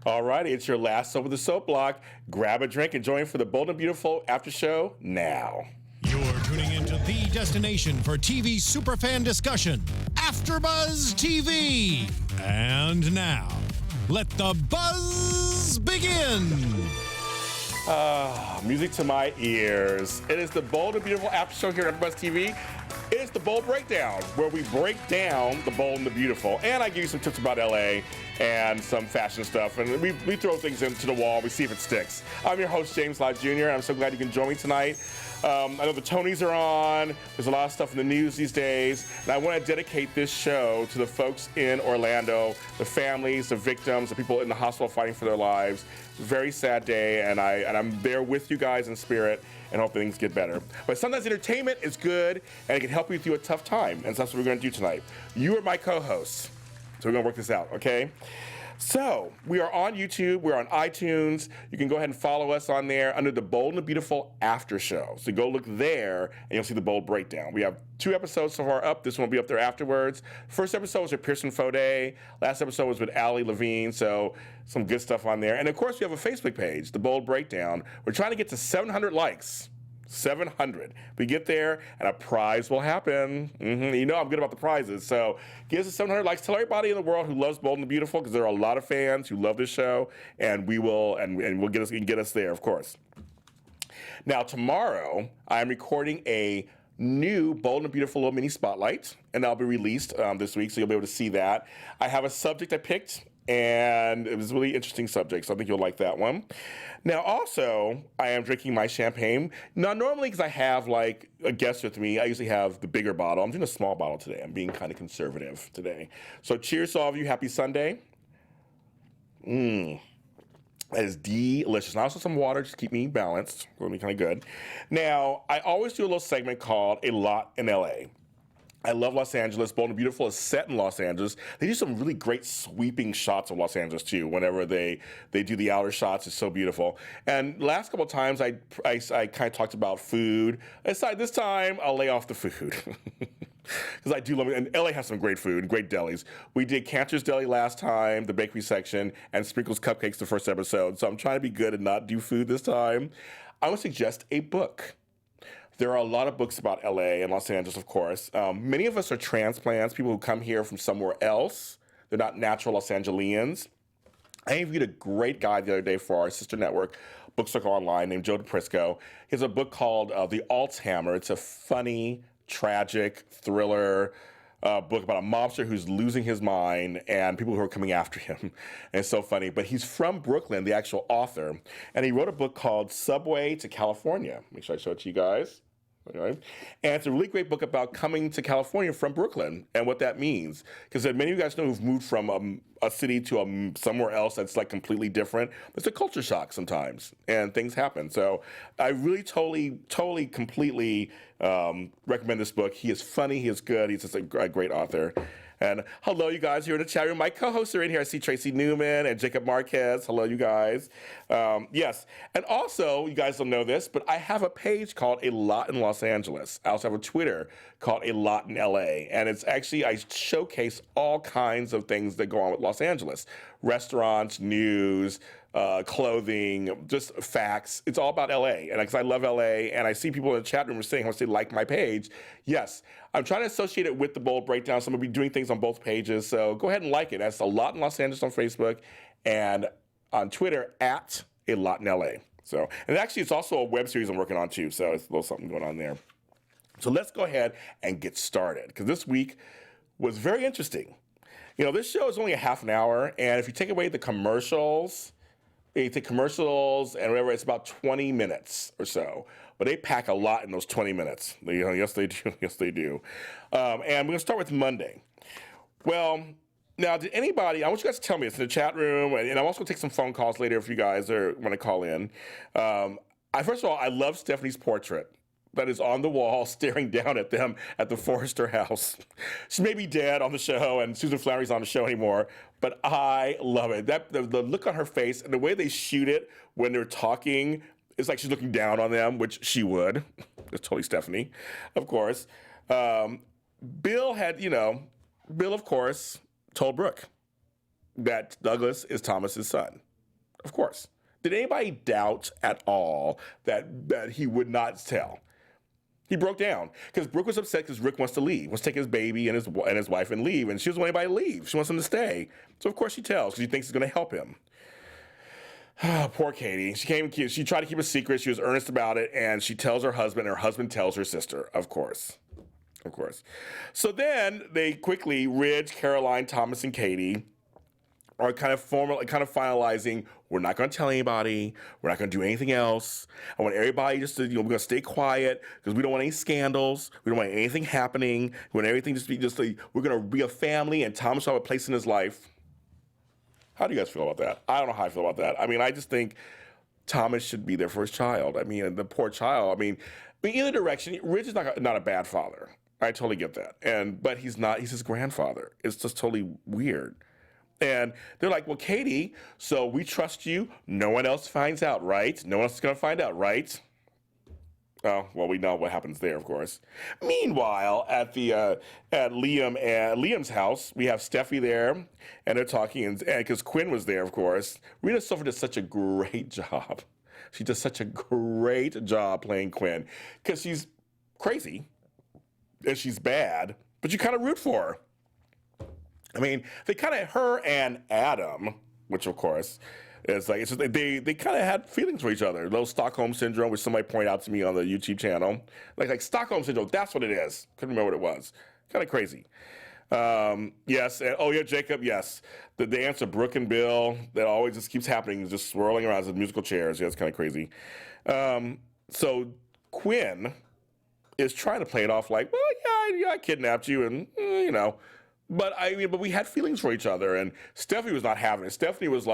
All righty, it's your last soap of the soap block. Grab a drink and join for the Bold and Beautiful after show now. You're tuning into the destination for TV superfan discussion, AFTERBUZZ TV. And now, let the buzz begin. Music to my ears. It is the Bold and Beautiful after show here at AFTERBUZZ TV. It's the Bold Breakdown, where we break down the bold and the beautiful. And I give you some tips about LA and some fashion stuff. And we throw things into the wall. We see if it sticks. I'm your host, James Lott Jr. I'm so glad you can join me tonight. I know the Tonys are on. There's a lot of stuff in the news these days. And I want to dedicate this show to the folks in Orlando, the families, the victims, the people in the hospital fighting for their lives. Very sad day, and I'm there with you guys in spirit and hope things get better. But sometimes entertainment is good, and it can help you through a tough time, and so that's what we're going to do tonight. You are my co-hosts, so we're going to work this out, okay? So, we are on YouTube, we're on iTunes. You can go ahead and follow us on there under the Bold and Beautiful After Show. So go look there, and you'll see the Bold Breakdown. We have 2 episodes so far up. This one will be up there afterwards. First episode was with Pearson Fode. Last episode was with Allie Levine, so some good stuff on there. And of course, we have a Facebook page, the Bold Breakdown. We're trying to get to 700 likes. 700. We get there, and a prize will happen. You know I'm good about the prizes. So give us 700 likes. Tell everybody in the world who loves Bold and Beautiful, because there are a lot of fans who love this show, and we'll get us there, of course. Now tomorrow, I'm recording a new Bold and Beautiful little mini spotlight, and that'll be released this week, so you'll be able to see that. I have a subject I picked, and it was a really interesting subject, so I think you'll like that one. Now, also, I am drinking my champagne. Now, normally, because I have, like, a guest with me, I usually have the bigger bottle. I'm doing a small bottle today. I'm being kind of conservative today. So cheers to all of you. Happy Sunday. That is delicious. And also some water just to keep me balanced. It'll be kind of good. Now, I always do a little segment called A Lot in LA. I love Los Angeles. Bold and Beautiful is set in Los Angeles. They do some really great sweeping shots of Los Angeles, too. Whenever they do the outer shots, it's so beautiful. And last couple of times, I kind of talked about food. This time, I'll lay off the food. Because I do love it. And LA has some great food, great delis. We did Cantor's Deli last time, the bakery section, and Sprinkles Cupcakes the first episode. So I'm trying to be good and not do food this time. I would suggest a book. There are a lot of books about LA and Los Angeles, of course. Many of us are transplants, people who come here from somewhere else. They're not natural Los Angelians. I interviewed a great guy the other day for our sister network, Booksucker Online, named Joe DePrisco. He has a book called The Alzheimer. It's a funny, tragic thriller book about a mobster who's losing his mind and people who are coming after him. And it's so funny. But he's from Brooklyn, the actual author, and he wrote a book called Subway to California. Make sure I show it to you guys. Okay. And it's a really great book about coming to California from Brooklyn and what that means. Because many of you guys know who've moved from a city to somewhere else that's like completely different. It's a culture shock sometimes, and things happen. So I really totally, completely recommend this book. He is funny. He is good. He's just a great author. And hello, you guys here in the chat room. My co-hosts are in here. I see Tracy Newman and Jacob Marquez. Hello, you guys. Yes. And also, you guys don't know this, but I have a page called A Lot in Los Angeles. I also have a Twitter called A Lot in LA. And it's actually, I showcase all kinds of things that go on with Los Angeles. Restaurants, news, clothing, just facts. It's all about LA. And because I love LA, and I see people in the chat room saying how much they like my page. Yes, I'm trying to associate it with the Bold Breakdown, so I'm going to be doing things on both pages. So go ahead and like it. That's A Lot in Los Angeles on Facebook, and on Twitter, at A Lot in LA. So, and actually, it's also a web series I'm working on, too. So it's a little something going on there. So let's go ahead and get started, because this week was very interesting. You know, this show is only a half an hour, and if you take away the commercials, and whatever, it's about 20 minutes or so. But they pack a lot in those 20 minutes. Yes, they do. Yes, they do. And we're going to start with Monday. Well, now, did anybody, I want you guys to tell me, it's in the chat room, and I'm also going to take some phone calls later if you guys want to call in. First of all, I love Stephanie's portrait that is on the wall staring down at them at the Forrester house. She may be dead on the show, and Susan Flannery's on the show anymore, but I love it. The look on her face and the way they shoot it when they're talking, it's like she's looking down on them, which she would. It's totally Stephanie, of course. Bill, of course, told Brooke, that Douglas is Thomas's son. Of course. Did anybody doubt at all that he would not tell? He broke down because Brooke was upset because Rick wants to leave, wants to take his baby and his wife and leave, and she doesn't want anybody to leave. She wants him to stay. So of course she tells because she thinks it's going to help him. Poor Katie. She tried to keep a secret. She was earnest about it, and she tells her husband, and her husband tells her sister. Of course. So then they quickly, Ridge, Caroline, Thomas, and Katie are kind of finalizing. We're not going to tell anybody. We're not going to do anything else. I want everybody just to, we're going to stay quiet because we don't want any scandals. We don't want anything happening. We want everything we're going to be a family, and Thomas will have a place in his life. How do you guys feel about that? I don't know how I feel about that. I mean, I just think Thomas should be there for his child. I mean, the poor child. I mean, either direction, Rich is not a bad father. I totally get that. But he's not. He's his grandfather. It's just totally weird. And they're like, well, Katie, so we trust you. No one else finds out, right? No one else is going to find out, right? Oh, well, we know what happens there, of course. Meanwhile, at Liam's house, we have Steffi there, and they're talking, and because Quinn was there, of course. Rita Sofer does such a great job. She does such a great job playing Quinn because she's crazy and she's bad, but you kind of root for her. I mean, her and Adam, which of course is like, they kind of had feelings for each other. A little Stockholm syndrome, which somebody pointed out to me on the YouTube channel. Like Stockholm syndrome, that's what it is. Couldn't remember what it was. Kind of crazy. Yes, and Jacob, yes. The dance of Brooke and Bill that always just keeps happening, just swirling around as musical chairs. Yeah, it's kind of crazy. So Quinn is trying to play it off like, well, yeah, I kidnapped you, and But we had feelings for each other, and Steffi was not having it. Steffi was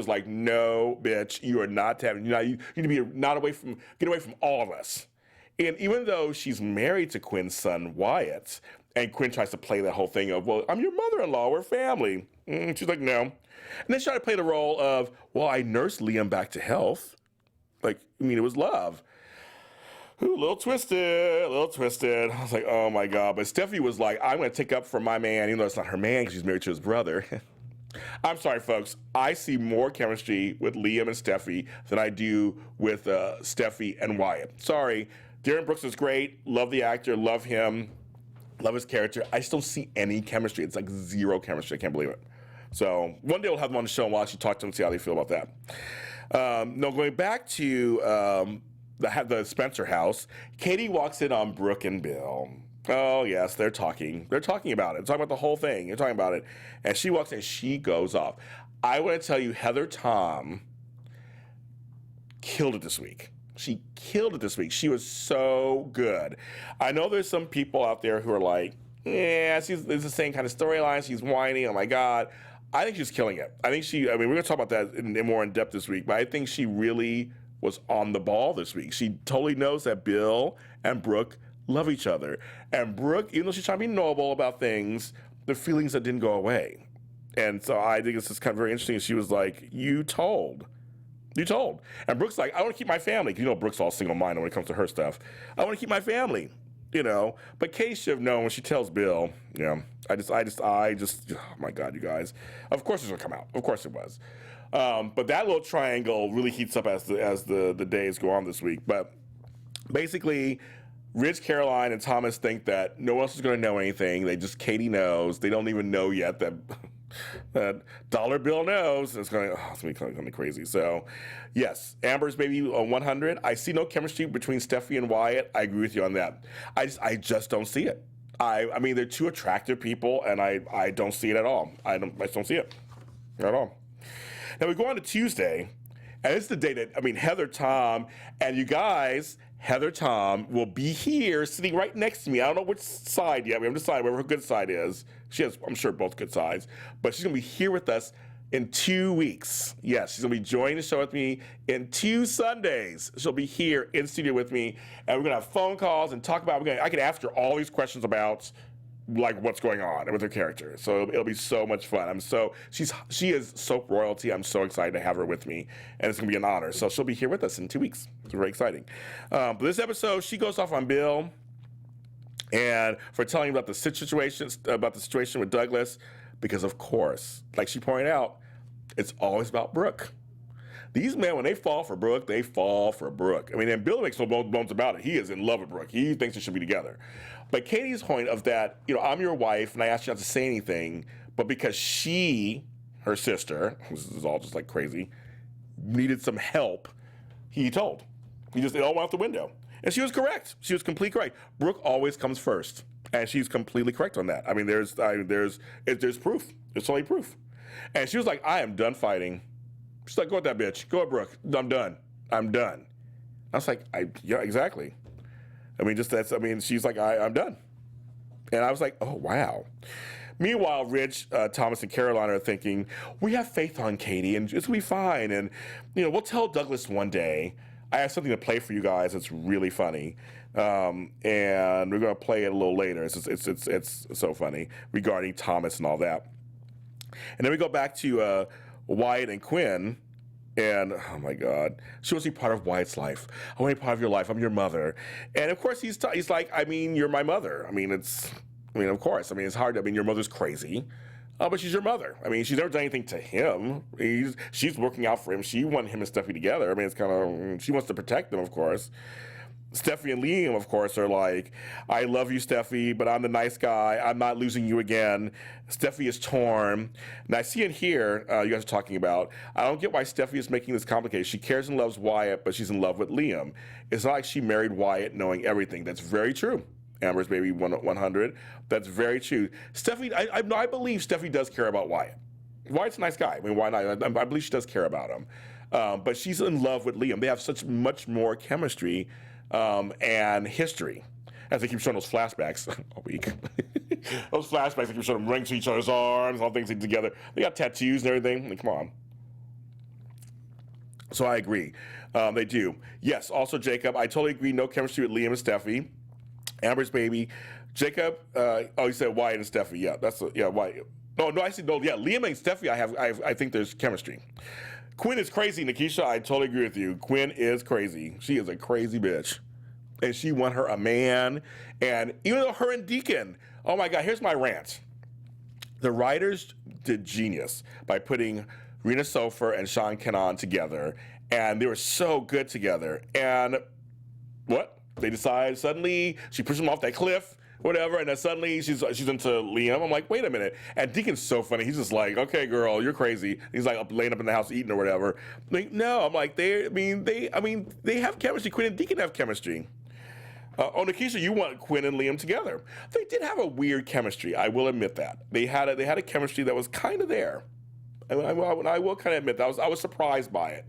like, no, bitch, you are not having. You need to be get away from all of us. And even though she's married to Quinn's son Wyatt, and Quinn tries to play that whole thing of, well, I'm your mother-in-law, we're family. She's like, no. And then she tried to play the role of, well, I nursed Liam back to health. Like, it was love. Ooh, a little twisted. I was like, oh my God. But Steffi was like, I'm going to take up for my man, even though it's not her man because she's married to his brother. I'm sorry, folks. I see more chemistry with Liam and Steffi than I do with Steffi and Wyatt. Sorry. Darren Brooks is great. Love the actor. Love him. Love his character. I just don't see any chemistry. It's like zero chemistry. I can't believe it. So one day we'll have them on the show and we'll actually talk to them and see how they feel about that. Going back to the Spencer house, Katie walks in on Brooke and Bill. Oh, yes, they're talking. They're talking about it. They're talking about the whole thing. They're talking about it. And she walks in, she goes off. I want to tell you, Heather Tom killed it this week. She killed it this week. She was so good. I know there's some people out there who are like, yeah, it's the same kind of storyline. She's whining. Oh, my God. I think she's killing it. we're going to talk about that in more in depth this week, but I think she really was on the ball this week. She totally knows that Bill and Brooke love each other. And Brooke, even though she's trying to be noble about things, the feelings that didn't go away. And so I think it's just kind of very interesting. She was like, you told. And Brooke's like, I want to keep my family. Because Brooke's all single-minded when it comes to her stuff. I want to keep my family, But Kay should have known when she tells Bill, I just, oh my God, you guys. Of course it's going to come out. Of course it was. But that little triangle really heats up as the days go on this week. But basically, Rich, Caroline, and Thomas think that no one else is going to know anything. Katie knows. They don't even know yet that Dollar Bill knows. It's going to be crazy. So, yes, Amber's maybe on 100. I see no chemistry between Steffi and Wyatt. I agree with you on that. I just don't see it. I mean, they're two attractive people, and I don't see it at all. I just don't see it at all. Now we go on to Tuesday, and it's the day that, Heather Tom, and you guys, Heather Tom will be here sitting right next to me. I don't know which side yet. We haven't decided whatever her good side is. She has, I'm sure, both good sides. But she's going to be here with us in 2 weeks. Yes, she's going to be joining the show with me in 2 Sundays. She'll be here in studio with me, and we're going to have phone calls and talk about, I can ask her all these questions about like what's going on with her character. So it'll be so much fun. She is soap royalty. I'm so excited to have her with me, and it's gonna be an honor. So she'll be here with us in 2 weeks. It's very exciting. But this episode, she goes off on Bill, and for telling about the situation with Douglas. because, of course, like she pointed out, it's always about Brooke. These men, when they fall for Brooke, they fall for Brooke. I mean, and Bill makes no bones about it. He is in love with Brooke. He thinks they should be together. But Katie's point of that, I'm your wife, and I asked you not to say anything, but because she, her sister, this is all just like crazy, needed some help, he told. It all went out the window. And she was correct. She was completely correct. Brooke always comes first, and she's completely correct on that. I mean, there's proof. There's only proof. And she was like, I am done fighting. She's like, go with that bitch. Go with Brooke. I'm done. I was like, yeah, exactly. I mean, she's like, I'm done. And I was like, oh, wow. Meanwhile, Rich, Thomas, and Caroline are thinking, we have faith on Katie, and it's going to be fine. And, we'll tell Douglas one day. I have something to play for you guys. It's really funny. And we're going to play it a little later. It's so funny regarding Thomas and all that. And then we go back to Wyatt and Quinn, and oh my God, she wants to be part of Wyatt's life. I want to be part of your life. I'm your mother. And of course, he's like, you're my mother. Of course. It's hard. Your mother's crazy, but she's your mother. She's never done anything to him. She's working out for him. She wanted him and Steffi together. It's kind of, she wants to protect them, of course. Steffi and Liam, of course, are like, I love you, Steffi, but I'm the nice guy. I'm not losing you again. Steffi is torn. And I see it here, you guys are talking about, I don't get why Steffi is making this complicated. She cares and loves Wyatt, but she's in love with Liam. It's not like she married Wyatt knowing everything. That's very true. Amber's Baby 100. That's very true. Steffi, I believe Steffi does care about Wyatt. Wyatt's a nice guy. Why not? I believe she does care about him. But she's in love with Liam. They have such much more chemistry and history, as they keep showing those flashbacks all week. Those flashbacks, they keep showing them rings to each other's arms, all things together. They got tattoos and everything. Come on. So I agree. They do. Yes, also Jacob, I totally agree. No chemistry with Liam and Steffi. Amber's Baby. Jacob, he said Wyatt and Steffi. Yeah, Wyatt. No, I said, no, yeah, Liam and Steffi, I think there's chemistry. Quinn is crazy, Nikisha. I totally agree with you. Quinn is crazy. She is a crazy bitch. And she won her a man. And even though her and Deacon, oh my God, here's my rant. The writers did genius by putting Rena Sofer and Sean Kanan together. And they were so good together. And what? They decide suddenly she pushes him off that cliff, whatever, and then suddenly she's into Liam. I'm like, wait a minute. And Deacon's so funny. He's just like, okay, girl, you're crazy. He's like laying up in the house eating or whatever. Like, no, I'm like, they have chemistry. Quinn and Deacon have chemistry. Nikisha, you want Quinn and Liam together. They did have a weird chemistry. I will admit that. They had a chemistry that was kind of there. I will kind of admit that. I was surprised by it.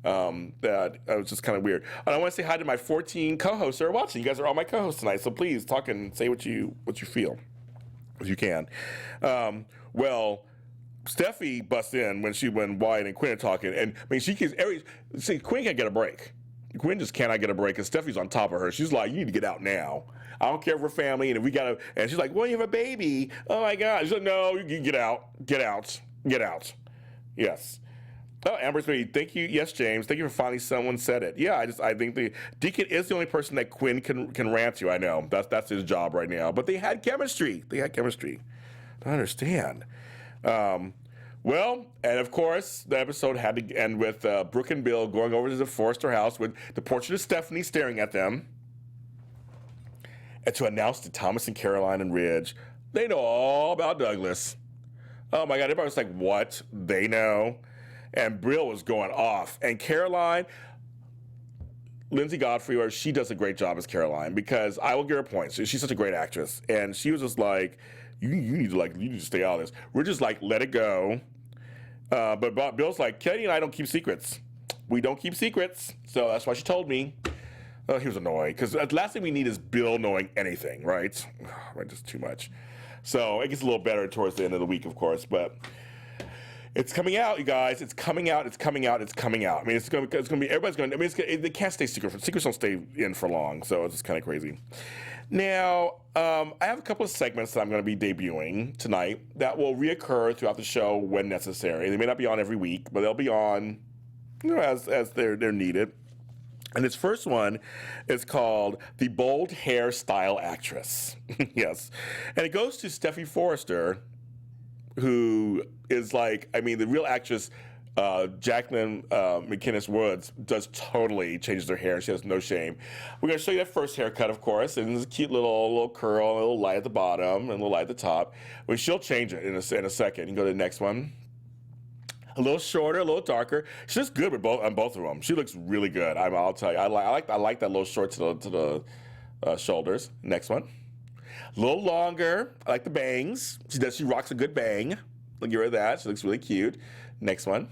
That was just kind of weird. And I want to say hi to my 14 co-hosts that are watching. You guys are all my co-hosts tonight, so please talk and say what you feel, if you can. Well, Steffi busts in when Wyatt and Quinn are talking, and she keeps Quinn can't get a break. Quinn just cannot get a break, and Steffi's on top of her. She's like, you need to get out now. I don't care if we're family, and if we gotta. And she's like, well, you have a baby. Oh my God. She's like, no, you get out. Yes. Oh, Amber's Baby, thank you. Yes, James, thank you for finally someone said it. Yeah, I think the Deacon is the only person that Quinn can rant to. I know that's his job right now. But they had chemistry. I don't understand. Well, and of course, the episode had to end with Brooke and Bill going over to the Forrester house with the portrait of Stephanie staring at them, and to announce to Thomas and Caroline and Ridge they know all about Douglas. Oh my God, everybody was like, what? They know? And Bill was going off. And Caroline, Lindsay Godfrey, she does a great job as Caroline, because I will give her points. She's such a great actress. And she was just like, you need to stay out of this. We're just like, let it go. But Bill's like, Katie and I don't keep secrets. We don't keep secrets. So that's why she told me. He was annoyed, because the last thing we need is Bill knowing anything, right? Just too much. So it gets a little better towards the end of the week, of course, but it's coming out, you guys. It's coming out. It's coming out. It's going to be, everybody's going to, they can't stay secret. Secrets don't stay in for long, so it's just kind of crazy. Now, I have a couple of segments that I'm going to be debuting tonight that will reoccur throughout the show when necessary. They may not be on every week, but they'll be on, as they're needed. And this first one is called The Bold Hairstyle Actress. Yes. And it goes to Steffi Forrester, who is like, I mean, the real actress, Jacqueline McInnes Woods, does totally changes her hair. She has no shame. We're going to show you that first haircut, of course, and there's a cute little curl, a little light at the bottom, and a little light at the top. Well, she'll change it in a second. You can go to the next one. A little shorter, a little darker. She looks good with on both of them. She looks really good. I'll tell you. I like that little short to the shoulders. Next one. A little longer. I like the bangs. She rocks a good bang. Look at her that. She looks really cute. Next one.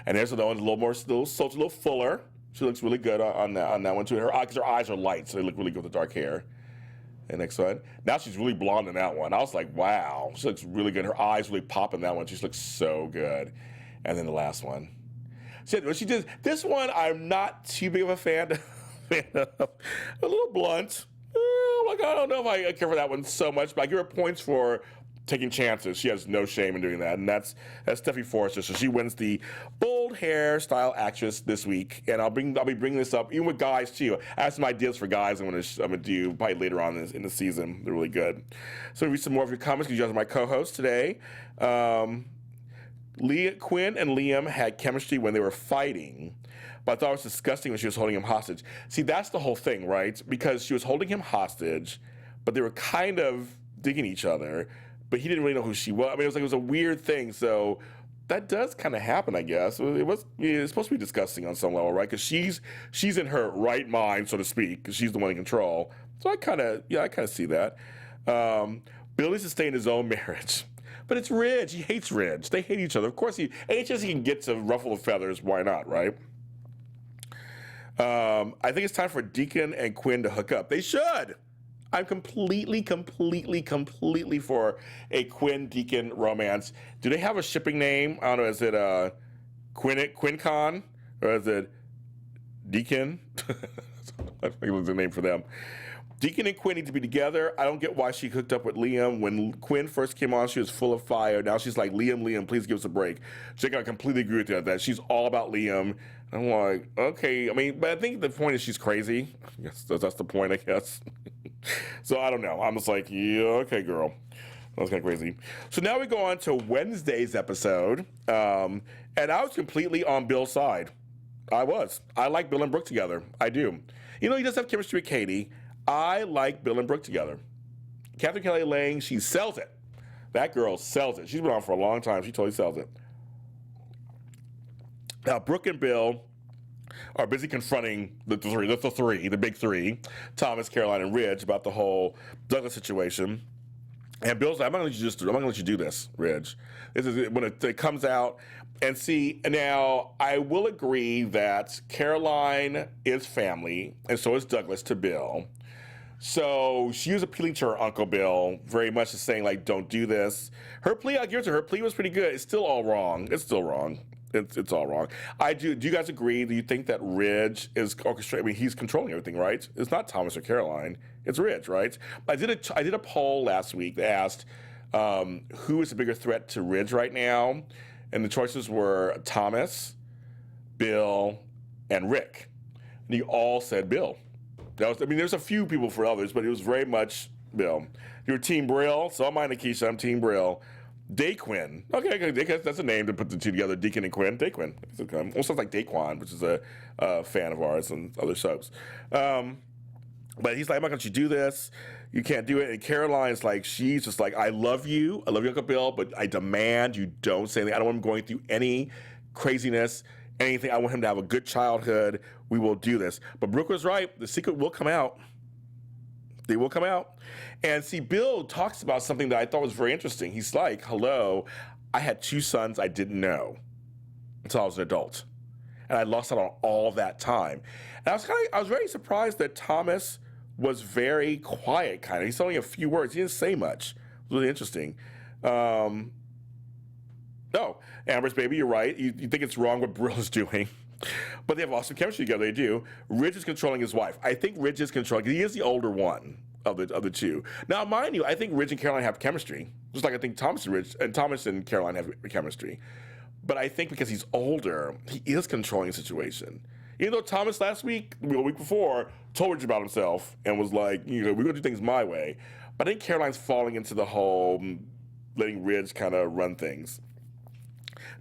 And there's another one, a little fuller. She looks really good on that one too. Her eyes are light, so they look really good with the dark hair. And next one. Now she's really blonde in that one. I was like, wow. She looks really good. Her eyes really pop in that one. She just looks so good. And then the last one. When she did this one, I'm not too big of a fan of. A little blunt. Like, I don't know if I care for that one so much, but I give her points for taking chances. She has no shame in doing that, and that's Steffi Forrester. So she wins the bold hairstyle actress this week, and I'll be bringing this up even with guys too. I have some ideas for guys I'm gonna do probably later on in the season. They're really good. So read some more of your comments because you guys are my co-host today. Quinn and Liam had chemistry when they were fighting, but I thought it was disgusting when she was holding him hostage. See, that's the whole thing, right? Because she was holding him hostage, but they were kind of digging each other, but he didn't really know who she was. I mean, it was a weird thing. So that does kind of happen, I guess. It's supposed to be disgusting on some level, right? Because she's in her right mind, so to speak, because she's the one in control. So I kind of see that. Bill needs to stay in his own marriage. But it's Ridge. He hates Ridge. They hate each other. Of course, any chance he can get to ruffle the feathers, why not, right? I think it's time for Deacon and Quinn to hook up. They should. I'm completely for a Quinn-Deacon romance. Do they have a shipping name? I don't know. Is it QuinnCon? Or is it Deacon? I think it was the name for them. Deacon and Quinn need to be together. I don't get why she hooked up with Liam. When Quinn first came on, she was full of fire. Now she's like, Liam, please give us a break. So I completely agree with that she's all about Liam. I'm like, okay. I mean, but I think the point is she's crazy. I guess that's the point, I guess. So I don't know. I'm just like, yeah, okay, girl. That's kind of crazy. So now we go on to Wednesday's episode. And I was completely on Bill's side. I like Bill and Brooke together. I do. You know, he does have chemistry with Katie. I like Bill and Brooke together. Catherine Kelly Lang, she sells it. That girl sells it. She's been on for a long time. She totally sells it. Now, Brooke and Bill are busy confronting the big three, Thomas, Caroline, and Ridge, about the whole Douglas situation. And Bill's like, I'm going to let you do this, Ridge. This is when it comes out. And see, now, I will agree that Caroline is family, and so is Douglas to Bill. So she was appealing to her Uncle Bill, very much as saying, like, don't do this. Her plea, I give it to her. Her plea was pretty good. It's still all wrong. It's still wrong. It's all wrong. Do you guys agree? Do you think that Ridge is orchestrating? I mean, he's controlling everything, right? It's not Thomas or Caroline. It's Ridge, right? I did a poll last week that asked who is the bigger threat to Ridge right now, and the choices were Thomas, Bill, and Rick. And you all said Bill. There's a few people for others, but it was very much Bill. You're Team Brill, so I'm Keisha. I'm Team Brill. Daquin. Okay, that's a name to put the two together. Deacon and Quinn. Daquin. Almost sounds like Daquan, which is a fan of ours and other soaps. But he's like, I'm not going to let you do this. You can't do it. And Caroline's like, she's just like, I love you, Uncle Bill, but I demand you don't say anything. I don't want him going through any craziness, anything. I want him to have a good childhood. We will do this. But Brooke was right. The secret will come out. They will come out. And see, Bill talks about something that I thought was very interesting. He's like, hello, I had 2 sons I didn't know until I was an adult. And I lost out on all that time. And I was very surprised that Thomas was very quiet, kind of. He's only a few words. He didn't say much. It was really interesting. No, Amber's baby, you're right. You think it's wrong what Brill is doing. But they have awesome chemistry together. They do. Ridge is controlling his wife. I think Ridge is controlling. He is the older one of the two. Now, mind you, I think Ridge and Caroline have chemistry, just like I think Thomas and Caroline have chemistry. But I think because he's older, he is controlling the situation. Even though Thomas last week, the week before, told Ridge about himself and was like, we're going to do things my way. But I think Caroline's falling into the whole letting Ridge kind of run things.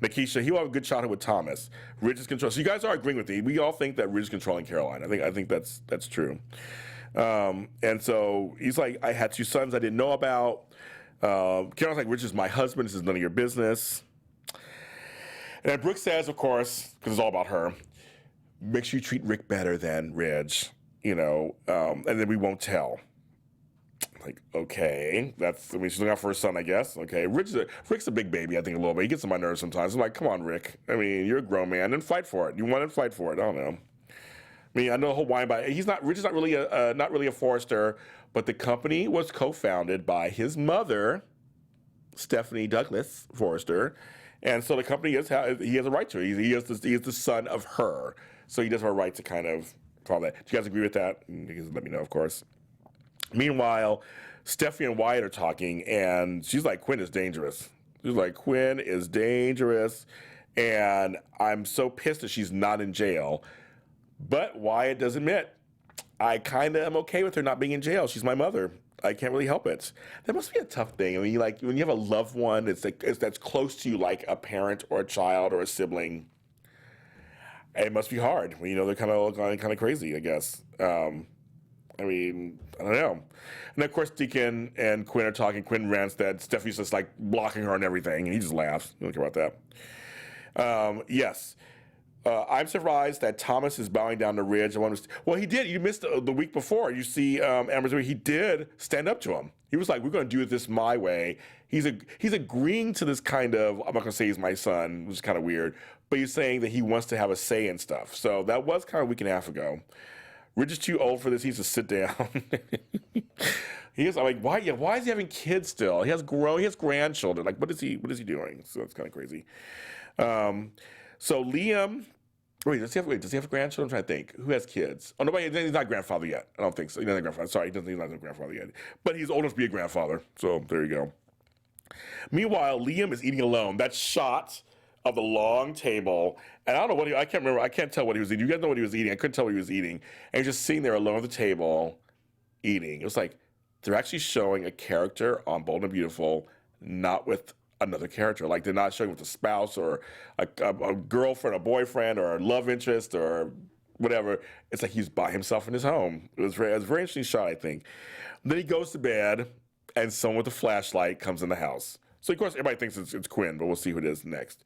Nikisha, he'll have a good childhood with Thomas. Ridge is controlling. So you guys are agreeing with me. We all think that Ridge is controlling Caroline. I think that's true. And so he's like, I had 2 sons I didn't know about. Caroline's like, Ridge is my husband. This is none of your business. And then Brooke says, of course, because it's all about her, make sure you treat Rick better than Ridge, and then we won't tell. Like, okay, she's looking out for her son, I guess. Okay, Rick's a big baby, I think, a little bit. He gets on my nerves sometimes. I'm like, come on, Rick. I mean, you're a grown man, and fight for it. You want to fight for it. I don't know. I mean, I know the whole whine about it. Rich is not really a Forrester, but the company was co-founded by his mother, Stephanie Douglas Forrester, and so the company he has a right to it. He is the son of her, so he does have a right to kind of follow that. Do you guys agree with that? You guys let me know, of course. Meanwhile, Stephanie and Wyatt are talking, and she's like, Quinn is dangerous. She's like, Quinn is dangerous, and I'm so pissed that she's not in jail. But Wyatt does admit, I kind of am okay with her not being in jail. She's my mother. I can't really help it. That must be a tough thing. I mean, when you have a loved one that's close to you, like a parent or a child or a sibling, it must be hard. They're kind of crazy, I guess. I mean, I don't know. And of course, Deacon and Quinn are talking. Quinn rants that Stephanie's just like blocking her and everything, and he just laughs. You don't care about that. Yes. I'm surprised that Thomas is bowing down to Ridge. Well, he did. You missed the week before. You see, Amber's, he did stand up to him. He was like, "We're going to do this my way." He's agreeing to this kind of. I'm not going to say he's my son, which is kind of weird, but he's saying that he wants to have a say in stuff. So that was kind of a week and a half ago. Ridge is too old for this. He needs to sit down. I'm like, why? Yeah, why is he having kids still? He has grandchildren. Like, what is he doing? So it's kind of crazy. So Liam. Does he have grandchildren? I'm trying to think. Who has kids? Oh, nobody. He's not a grandfather yet. I don't think so. He's not a grandfather. Sorry, he's not a grandfather yet. But he's old enough to be a grandfather. So there you go. Meanwhile, Liam is eating alone. That shot of the long table, and I don't know I can't remember. I can't tell what he was eating. You guys know what he was eating. I couldn't tell what he was eating. And he's just sitting there alone at the table, eating. It was like they're actually showing a character on Bold and Beautiful, not with another character. Like they're not showing with a spouse or a girlfriend, a boyfriend, or a love interest, or whatever. It's like he's by himself in his home. It was a very interesting shot, I think. Then he goes to bed, and someone with a flashlight comes in the house. So of course everybody thinks it's Quinn, but we'll see who it is next.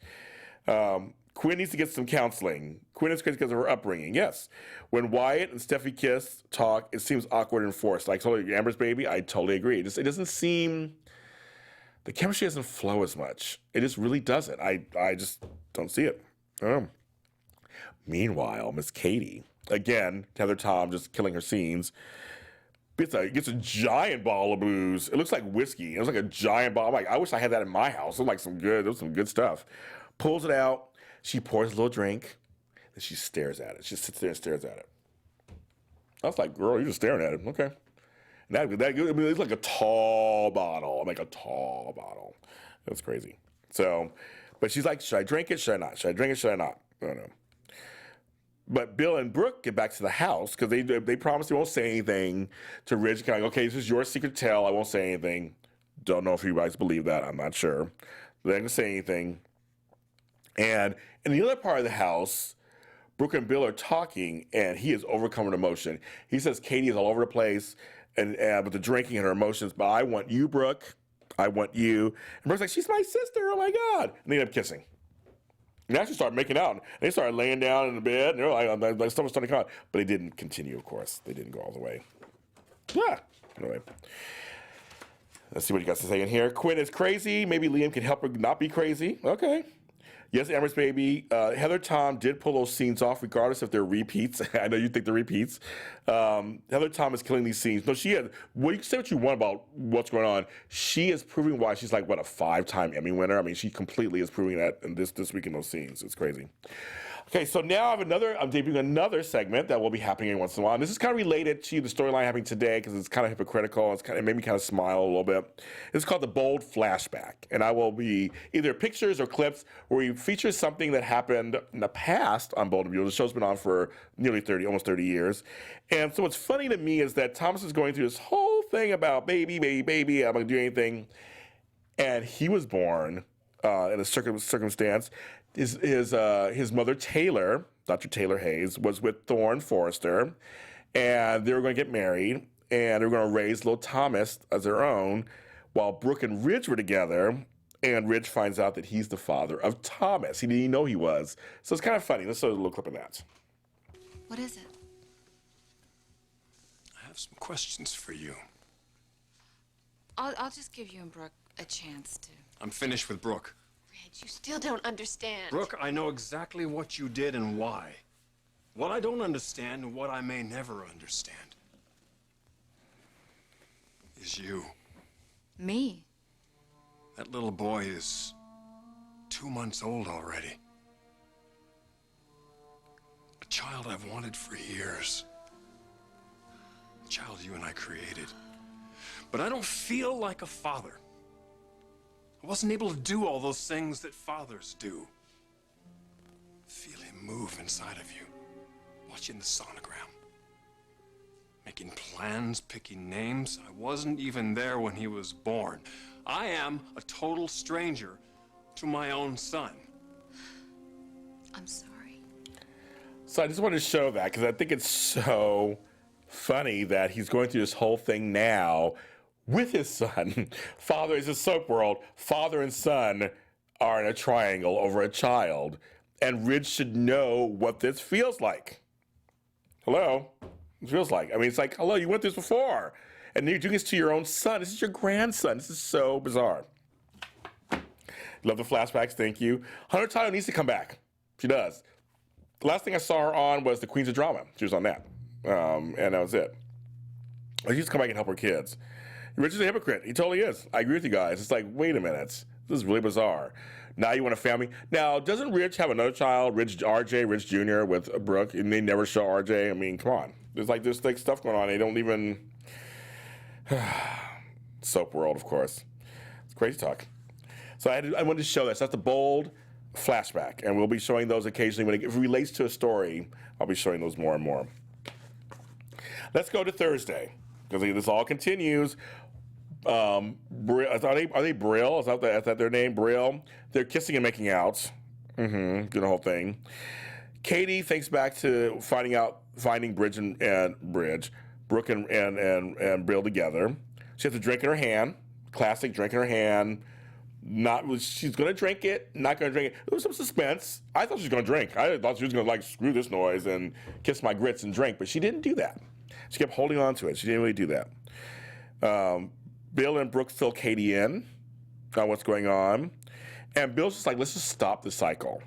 Quinn needs to get some counseling. Quinn is crazy because of her upbringing. Yes. When Wyatt and Steffi talk, it seems awkward and forced. Like totally Amber's baby, I totally agree. It doesn't seem. The chemistry doesn't flow as much. It just really doesn't. I just don't see it. I don't know. Meanwhile, Miss Katie, again, Heather Tom just killing her scenes, gets a giant bottle of booze. It looks like whiskey. It was like a giant bottle. I'm like, I wish I had that in my house. It was some good stuff. Pulls it out. She pours a little drink. Then she stares at it. She sits there and stares at it. I was like, girl, you're just staring at it. Okay. It's like a tall bottle. That's crazy. So, but she's like, should I drink it? Should I not? Should I drink it? Should I not? I don't know. But Bill and Brooke get back to the house because they promise they won't say anything to Ridge. Kind of, okay, this is your secret tell. I won't say anything. Don't know if you guys believe that. I'm not sure. They're not going to say anything. And in the other part of the house, Brooke and Bill are talking, and he is overcome with emotion. He says Katie is all over the place. And with the drinking and her emotions, but I want you, Brooke. I want you. And Brooke's like, she's my sister. Oh my God! And they end up kissing. And they actually started making out. And they started laying down in the bed. And like stuff was starting to come out, but they didn't continue. Of course, they didn't go all the way. Yeah. Anyway, let's see what you got to say in here. Quinn is crazy. Maybe Liam can help her not be crazy. Okay. Yes, Amber's baby. Heather Tom did pull those scenes off, regardless if they're repeats. I know you think they're repeats. Heather Tom is killing these scenes. No, she had. Well, you can say what you want about what's going on. She is proving why she's like a 5-time Emmy winner. I mean, she completely is proving that in this week in those scenes. It's crazy. Okay, so now I'm debuting another segment that will be happening every once in a while. And this is kind of related to the storyline happening today because it's kind of hypocritical. It made me kind of smile a little bit. It's called the Bold Flashback. And I will be either pictures or clips where we feature something that happened in the past on Bold and Beautiful. The show's been on for nearly almost 30 years. And so what's funny to me is that Thomas is going through this whole thing about baby, I'm not going to do anything. and he was born in a circumstance. His mother Taylor, Dr. Taylor Hayes, was with Thorne Forrester, and they were going to get married, and they were going to raise little Thomas as their own, while Brooke and Ridge were together. And Ridge finds out that he's the father of Thomas. He didn't even know he was. So it's kind of funny. Let's show a little clip of that. What is it? I have some questions for you. I'll just give you and Brooke a chance to. I'm finished with Brooke. Red, you still don't understand. Brooke, I know exactly what you did and why. What I don't understand and what I may never understand is you. Me? That little boy is 2 months old already. A child I've wanted for years. A child you and I created. But I don't feel like a father. I wasn't able to do all those things that fathers do. Feel him move inside of you. Watching the sonogram. Making plans, picking names. I wasn't even there when he was born. I am a total stranger to my own son. I'm sorry. So I just wanted to show that because I think it's so funny that he's going through this whole thing now with his son. Father is a soap world. Father and son are in a triangle over a child. And Ridge should know what this feels like. Hello? It feels like. I mean, it's like, hello, you went through this before. And you're doing this to your own son. This is your grandson. This is so bizarre. Love the flashbacks. Thank you. Hunter Tyler needs to come back. She does. The last thing I saw her on was the Queens of Drama. She was on that. And that was it. She needs to come back and help her kids. Rich is a hypocrite. He totally is. I agree with you guys. It's like, wait a minute. This is really bizarre. Now you want a family. Now, doesn't Rich have another child, Rich Jr. with Brooke, and they never show RJ? I mean, come on. There's like stuff going on. They don't even... Soap world, of course. It's crazy talk. So I wanted to show this. That's the bold flashback, and we'll be showing those occasionally. If it relates to a story, I'll be showing those more and more. Let's go to Thursday, because this all continues. Are they Brill? Is that their name? Brill? They're kissing and making out. Doing the whole thing. Katie thinks back to finding Brooke and Brill together. She has a drink in her hand. Classic drink in her hand. She's gonna drink it, not gonna drink it. There was some suspense. I thought she was gonna drink. I thought she was gonna like screw this noise and kiss my grits and drink, but she didn't do that. She kept holding on to it. She didn't really do that. Bill and Brooke fill Katie in on what's going on, and Bill's just like, let's just stop the cycle.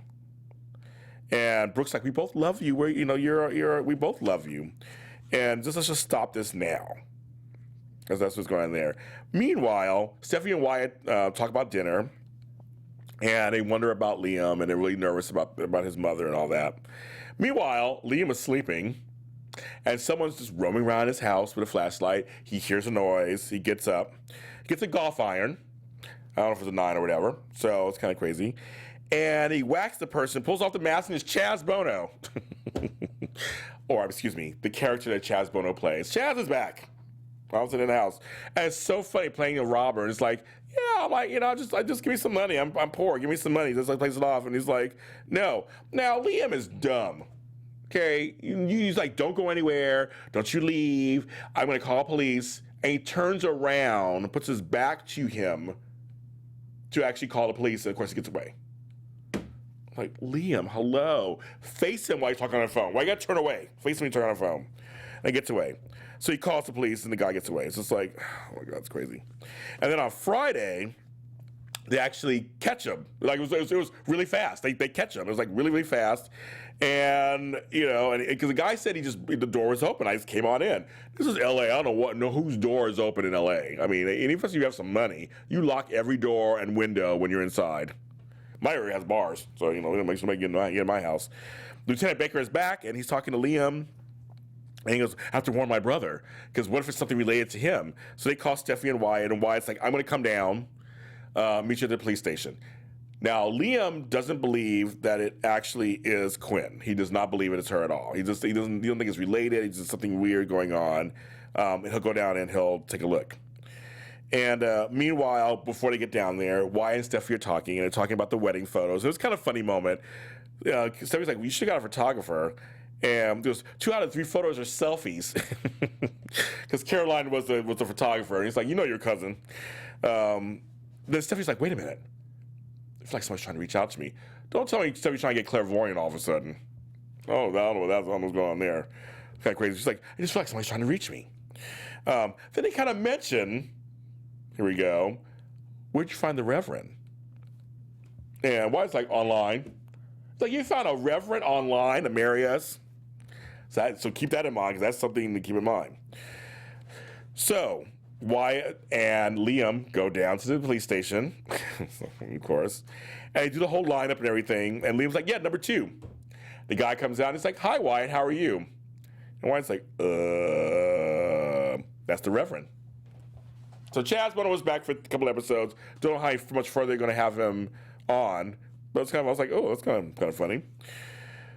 And Brooke's like, we both love you. We both love you, and let's just stop this now. Because that's what's going on there. Meanwhile, Stephanie and Wyatt talk about dinner, and they wonder about Liam, and they're really nervous about his mother and all that. Meanwhile, Liam is sleeping, and someone's just roaming around his house with a flashlight. He hears a noise. He gets up. He gets a golf iron. I don't know if it's a 9 or whatever, so it's kind of crazy. And he whacks the person, pulls off the mask, and it's Chaz Bono. Or, excuse me, the character that Chaz Bono plays. Chaz is back. I was in the house. And it's so funny playing a robber. And it's like, yeah, I'm like, just give me some money. I'm poor. Give me some money. Just like plays it off. And he's like, no. Now, Liam is dumb. Okay? He's like, don't go anywhere. Don't you leave. I'm going to call police. And he turns around, puts his back to him to actually call the police. And of course, he gets away. Like, Liam, hello. Face him while you're talking on the phone. Why you got to turn away? Face him when you turn on the phone. And he gets away. So he calls the police, and the guy gets away. It's just like, oh my God, it's crazy. And then on Friday, they actually catch him. Like it was really fast. They catch him. It was like really, really fast. And because the guy said the door was open. I just came on in. This is LA. I don't know whose door is open in LA. I mean, even if you have some money, you lock every door and window when you're inside. My area has bars, so it makes somebody get in my house. Lieutenant Baker is back, and he's talking to Liam. And he goes, I have to warn my brother, because what if it's something related to him? So they call Stephanie and Wyatt's like, I'm going to come down, meet you at the police station. Now, Liam doesn't believe that it actually is Quinn. He does not believe it is her at all. He don't think it's related. It's just something weird going on. And he'll go down and he'll take a look. And meanwhile, before they get down there, Wyatt and Steffi are talking, and they're talking about the wedding photos. It was kind of a funny moment. Steffi's like, well, you should have got a photographer. And there's 2 out of 3 photos are selfies. Because Caroline was the photographer. And he's like, you know your cousin. Then Steffi's like, wait a minute. I feel like someone's trying to reach out to me. Don't tell me Steffi's trying to get clairvoyant all of a sudden. Oh, I don't know what was going on there. Kind of crazy. She's like, I just feel like somebody's trying to reach me. Then they kind of mention, here we go, where'd you find the Reverend? And Wyatt's like, online. It's like, you found a Reverend online to marry us? So keep that in mind, because that's something to keep in mind. So Wyatt and Liam go down to the police station, of course, and they do the whole lineup and everything. And Liam's like, yeah, number 2. The guy comes out and he's like, hi, Wyatt, how are you? And Wyatt's like, that's the Reverend. So Chaz Bono was back for a couple episodes. Don't know how much further they're going to have him on. But it's I was like, oh, that's kind of funny.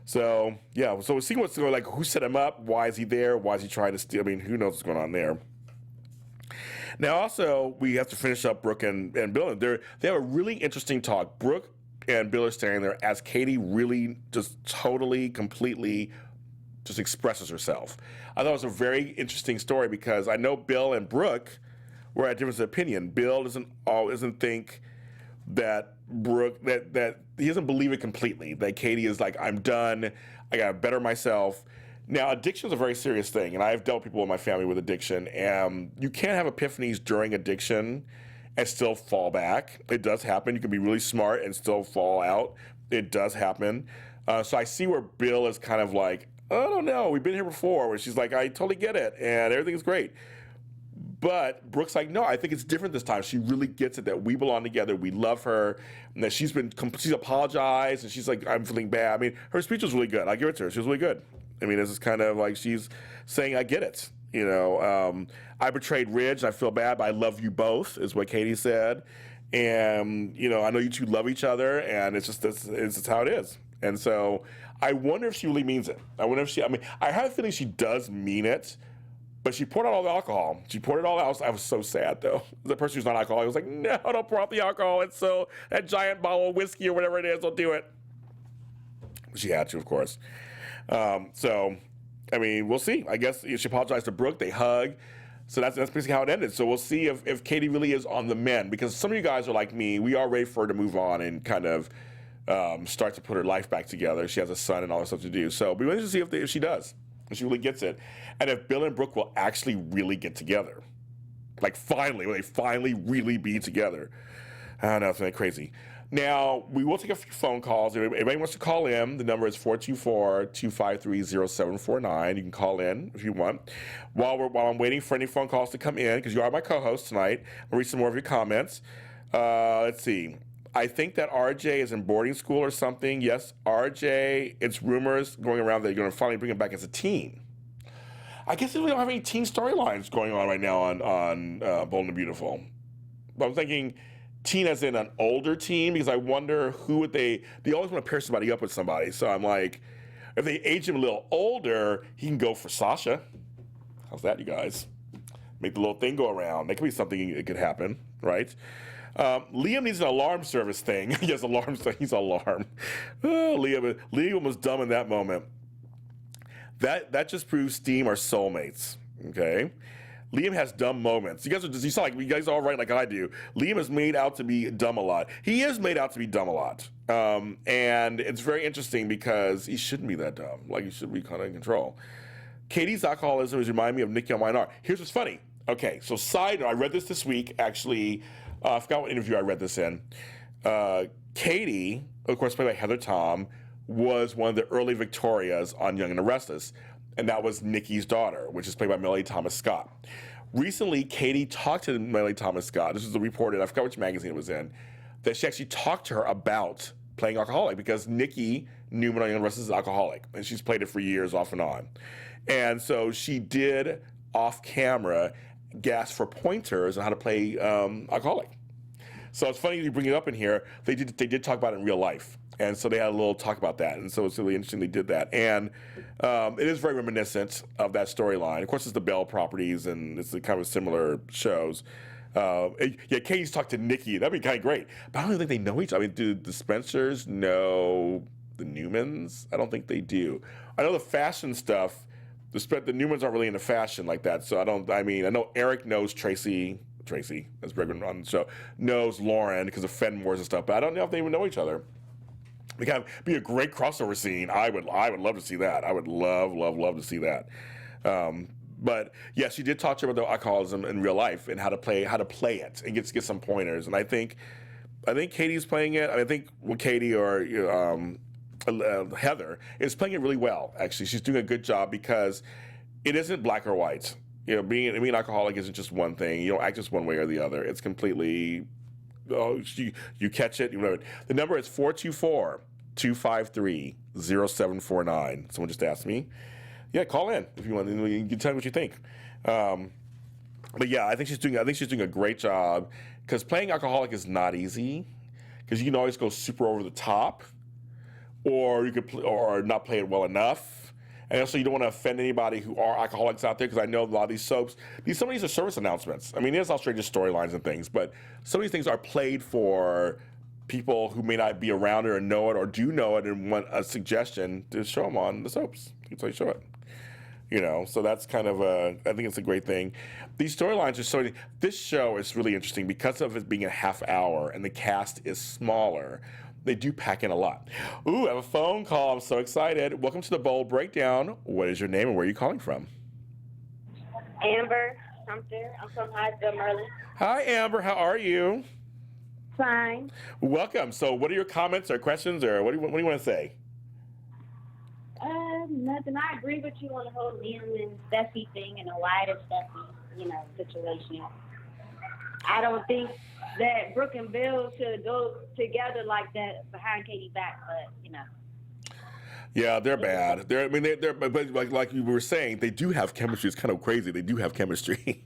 So, yeah, so we're seeing what's going on, like, who set him up? Why is he there? Why is he trying to steal? I mean, who knows what's going on there? Now, also, we have to finish up Brooke and Bill. They have a really interesting talk. Brooke and Bill are standing there as Katie really just totally, completely just expresses herself. I thought it was a very interesting story because I know Bill and Brooke were at different opinion. Bill doesn't think that Brooke, that he doesn't believe it completely, that Katie is like, I'm done, I gotta better myself. Now, addiction is a very serious thing, and I've dealt with people in my family with addiction, and you can't have epiphanies during addiction and still fall back. It does happen. You can be really smart and still fall out. It does happen. So I see where Bill is kind of like, I don't know, we've been here before, where she's like, I totally get it, and everything's great. But Brooke's like, no, I think it's different this time. She really gets it that we belong together, we love her, and that she's apologized, and she's like, I'm feeling bad. I mean, her speech was really good. I give it to her. She was really good. I mean, this is kind of like she's saying, I get it. You know, I betrayed Ridge, and I feel bad, but I love you both, is what Katie said. And, you know, I know you two love each other, and it's just how it is. And so I wonder if she really means it. I have a feeling she does mean it. But she poured out all the alcohol. She poured it all out. I was so sad, though. The person who's not alcoholic was like, no, don't pour out the alcohol. It's so, that giant bottle of whiskey or whatever it is, don't do it. She had to, of course. So, I mean, we'll see. I guess she apologized to Brooke. They hug. So that's basically how it ended. So we'll see if Katie really is on the mend. Because some of you guys are like me. We are ready for her to move on and kind of start to put her life back together. She has a son and all that stuff to do. So we want to see if she does. If she really gets it. And if Bill and Brooke will actually really get together. Like finally, will they finally really be together? I don't know, it's crazy. Now, we will take a few phone calls. If anybody wants to call in, the number is 424-253-0749. You can call in if you want. While I'm waiting for any phone calls to come in, because you are my co-host tonight, I'll read some more of your comments. Let's see. I think that RJ is in boarding school or something. Yes, RJ, it's rumors going around that you're going to finally bring him back as a teen. I guess we don't have any teen storylines going on right now on Bold and Beautiful. But I'm thinking teen as in an older teen, because I wonder who would they always want to pair somebody up with somebody. So I'm like, if they age him a little older, he can go for Sasha. How's that, you guys? Make the little thing go around. That could be something that could happen, right? Liam needs an alarm service thing. He has alarm. He's alarm. Oh, Liam was dumb in that moment. That just proves Steam are soulmates. Okay, Liam has dumb moments. You guys are all right like I do. Liam is made out to be dumb a lot. He is made out to be dumb a lot. And it's very interesting because he shouldn't be that dumb. Like, he should be kind of in control. Katie's alcoholism is reminding me of Nikki on Y&R. Here's what's funny. Okay, so side note, I read this week, actually. I forgot what interview I read this in. Katie, of course, played by Heather Tom, was one of the early Victorias on Young and the Restless, and that was Nikki's daughter, which is played by Melanie Thomas Scott. Recently, Katie talked to Melanie Thomas Scott. This was reported, I forgot which magazine it was in, that she actually talked to her about playing alcoholic, because Nikki knew when Young and the Restless is alcoholic, and she's played it for years off and on. And so she did, off camera, ask for pointers on how to play alcoholic. So it's funny you bring it up in here. They did talk about it in real life, and so they had a little talk about that, and so it's really interesting they did that. And it is very reminiscent of that storyline. Of course, it's the Bell properties, and it's the kind of similar shows. Yeah, Katie's talked to Nikki. That'd be kind of great. But I don't think they know each other. I mean, do the Spencers know the Newmans? I don't think they do. I know the fashion stuff. The Newmans aren't really into fashion like that. So I know Eric knows Tracy, as Bregman on the show, knows Lauren because of Fenmore's and stuff. But I don't know if they even know each other. It could be a great crossover scene. I would love to see that. I would love to see that. But yeah, she did talk to her about the alcoholism in real life and how to play it and get some pointers. And I think Katie's playing it. I think Katie or Heather is playing it really well. Actually, she's doing a good job because it isn't black or white. Being an alcoholic isn't just one thing. You don't act just one way or the other. It's completely. You catch it. You know, the number is 424-253-0749. Someone just asked me. Yeah, call in if you want. You can tell me what you think. But yeah, I think she's doing a great job because playing alcoholic is not easy because you can always go super over the top, or you could or not play it well enough. And also, you don't want to offend anybody who are alcoholics out there because I know a lot of these soaps, some of these are service announcements. I mean, there's outrageous storylines and things, but some of these things are played for people who may not be around it or know it or do know it and want a suggestion to show them on the soaps. So you show it. So that's kind of I think it's a great thing. These storylines are so, this show is really interesting because of it being a half hour and the cast is smaller. They do pack in a lot. Ooh, I have a phone call. I'm so excited. Welcome to the Bold Breakdown. What is your name and where are you calling from? Amber Sumter. I'm from Hyattsville, Maryland. Hi, Amber. How are you? Fine. Welcome. So what are your comments or questions or what do you want to say? Nothing. I agree with you on the whole Liam and Steffi thing and the wider Steffi, situation. I don't think that Brooke and Bill should go together like that behind Katie's back, but Yeah, they're bad. They're but like you were saying, they do have chemistry. It's kind of crazy. They do have chemistry.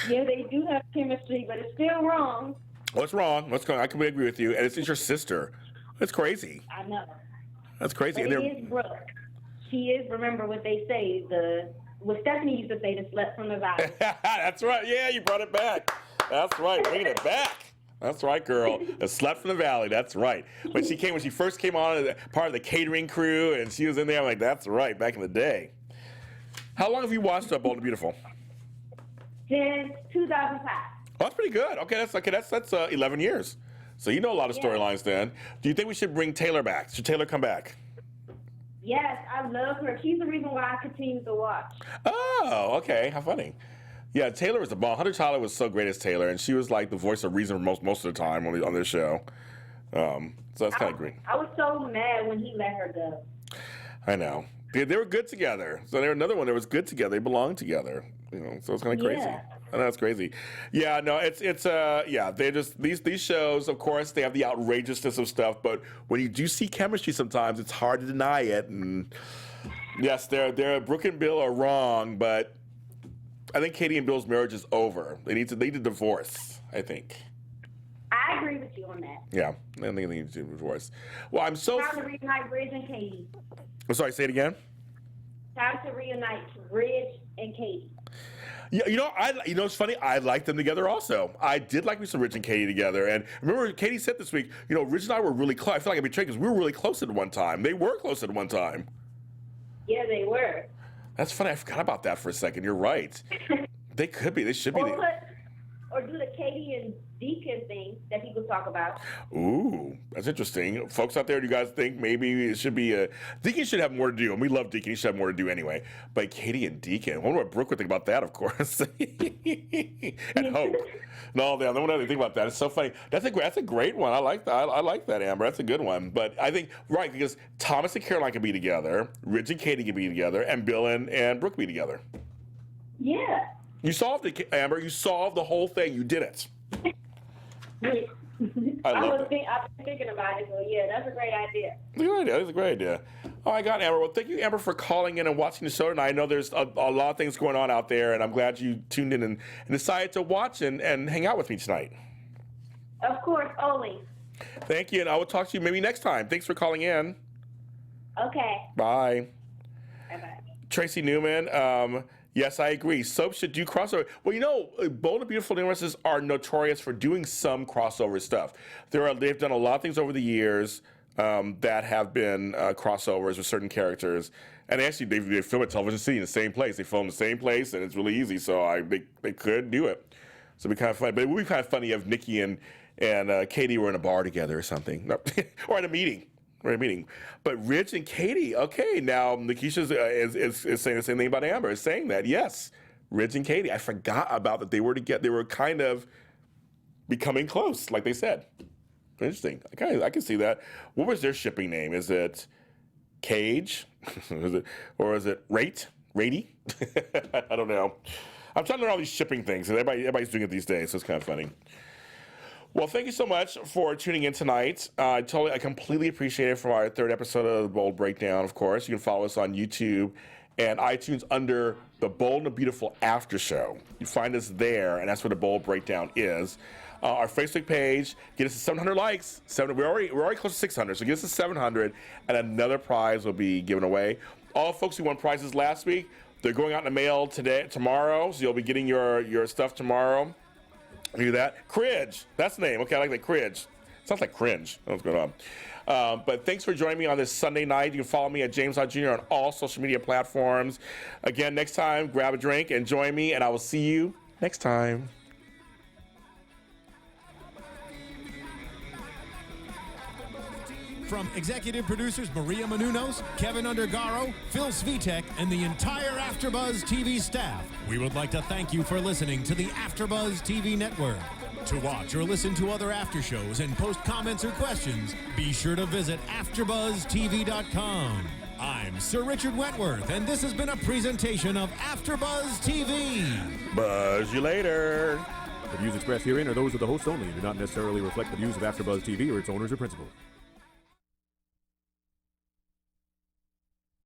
Yeah, they do have chemistry, but it's still wrong. What's wrong? What's going on? I completely agree with you. And it's your sister. That's crazy. I know. That's crazy. But it is Brooke. She is, remember what they say, what Stephanie used to say, the slut from the valley. That's right. Yeah, you brought it back. That's right. Bringing it back. That's right, girl. A slut from the valley. That's right. When she first came on as part of the catering crew, and she was in there, I'm like, that's right, back in the day. How long have you watched Bold and Beautiful? Since 2005. Oh, that's pretty good. Okay, that's 11 years. So you know a lot of storylines then. Do you think we should bring Taylor back? Should Taylor come back? Yes, I love her. She's the reason why I continue to watch. Oh, okay. How funny. Yeah, Taylor was the bomb. Hunter Tyler was so great as Taylor, and she was like the voice of reason most of the time on this show. So that's kind of great. I was so mad when he let her go. I know. They were good together. So they were another one that was good together. They belonged together. So it's kind of crazy. Yeah. I know, it's crazy. Yeah, no, it's they just these shows, of course, they have the outrageousness of stuff, but when you do see chemistry sometimes, it's hard to deny it. And yes, Brooke and Bill are wrong, but I think Katie and Bill's marriage is over. They need to divorce, I think. I agree with you on that. Yeah, I think they need to divorce. Well, I'm so Time to reunite Ridge and Katie. I'm sorry, say it again. Time to reunite Ridge and Katie. Yeah, it's funny. I like them together also. I did like me some Rich and Katie together. And remember, Katie said this week, Rich and I were really close. I feel like I'd be betrayed because we were really close at one time. They were close at one time. Yeah, they were. That's funny. I forgot about that for a second. You're right. They could be. They should be. Or do the Katie and Deacon thing that people talk about. Ooh, that's interesting. Folks out there, do you guys think maybe it should be Deacon should have more to do, and we love Deacon. He should have more to do anyway. But Katie and Deacon, I wonder what Brooke would think about that, of course. And Hope. No, they don't have to think about that. It's so funny. That's a great one. I like that. I like that, Amber. That's a good one. But I think, right, because Thomas and Caroline can be together, Ridge and Katie can be together, and Bill and Brooke be together. Yeah. You solved it, Amber. You solved the whole thing. You did it. I've been thinking about it, so yeah, that's a great idea. That's a great idea. Oh my God, Amber. Well, thank you, Amber, for calling in and watching the show tonight. I know there's a lot of things going on out there, and I'm glad you tuned in and decided to watch and hang out with me tonight. Of course, always. Thank you, and I will talk to you maybe next time. Thanks for calling in. Okay. Bye. Bye-bye. Tracy Newman, Yes, I agree. Soap should do crossover. Well, you know, Bold and Beautiful universes are notorious for doing some crossover stuff. They've done a lot of things over the years that have been crossovers with certain characters. And actually, they film at Television City in the same place. They film in the same place, and it's really easy. So they could do it. So it'd be kind of funny. But it would be kind of funny if Nikki and Katie were in a bar together or something, or at a meeting. But Rich and Katie, okay, now Nikisha is saying the same thing about Amber, is saying that, yes, Rich and Katie. I forgot about that they were together. They were kind of becoming close, like they said. Interesting. I can see that. What was their shipping name? Is it Cage? Or is it Rate? Ratey? I don't know. I'm trying to learn all these shipping things, and everybody's doing it these days, so it's kind of funny. Well, thank you so much for tuning in tonight. I completely appreciate it for our third episode of the Bold Breakdown, of course. You can follow us on YouTube and iTunes under the Bold and the Beautiful After Show. You find us there, and that's where the Bold Breakdown is. Our Facebook page, get us to 700 likes. We're already close to 600, so get us to 700, and another prize will be given away. All folks who won prizes last week, they're going out in the mail tomorrow, so you'll be getting your stuff tomorrow. Do that. Cridge. That's the name. Okay, I like that. Cridge. Sounds like cringe. What's going on? But thanks for joining me on this Sunday night. You can follow me at James Lott Jr. on all social media platforms. Again, next time, grab a drink and join me, and I will see you next time. From executive producers Maria Menounos, Kevin Undergaro, Phil Svitek, and the entire AfterBuzz TV staff, we would like to thank you for listening to the AfterBuzz TV network. To watch or listen to other after shows and post comments or questions, be sure to visit AfterBuzzTV.com. I'm Sir Richard Wentworth, and this has been a presentation of AfterBuzz TV. Buzz you later. The views expressed herein are those of the host only and do not necessarily reflect the views of AfterBuzz TV or its owners or principals.